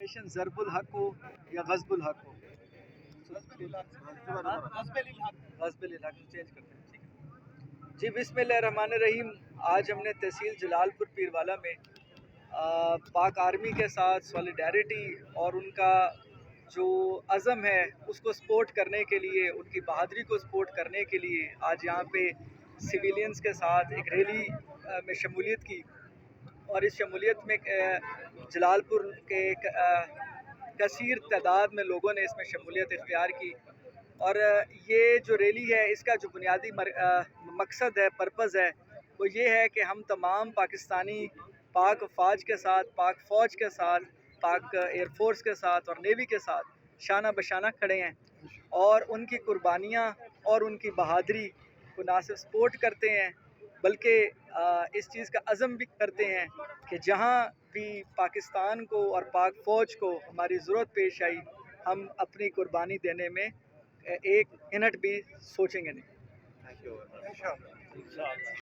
Pronunciation ضرب الحق ہو یا غصب الحق ہو؟ غصب الحق چینج کرتے ہیں، ٹھیک ہے جی۔ بسم اللہ الرحمن الرحیم۔ آج ہم نے تحصیل جلال پور پیروالا میں پاک آرمی کے ساتھ سولیڈیرٹی اور ان کا جو عزم ہے اس کو سپورٹ کرنے کے لیے، ان کی بہادری کو سپورٹ کرنے کے لیے آج یہاں پہ سویلینز کے ساتھ ایک ریلی میں شمولیت کی، اور اس شمولیت میں جلال پور کے کثیر تعداد میں لوگوں نے اس میں شمولیت اختیار کی۔ اور یہ جو ریلی ہے اس کا جو بنیادی مقصد ہے، پرپز ہے، وہ یہ ہے کہ ہم تمام پاکستانی پاک فوج کے ساتھ، پاک فوج کے ساتھ، پاک ایئر فورس کے ساتھ اور نیوی کے ساتھ شانہ بشانہ کھڑے ہیں، اور ان کی قربانیاں اور ان کی بہادری کو نہ صرف سپورٹ کرتے ہیں بلکہ اس چیز کا عزم بھی کرتے ہیں کہ جہاں بھی پاکستان کو اور پاک فوج کو ہماری ضرورت پیش آئی، ہم اپنی قربانی دینے میں ایک منٹ بھی سوچیں گے نہیں۔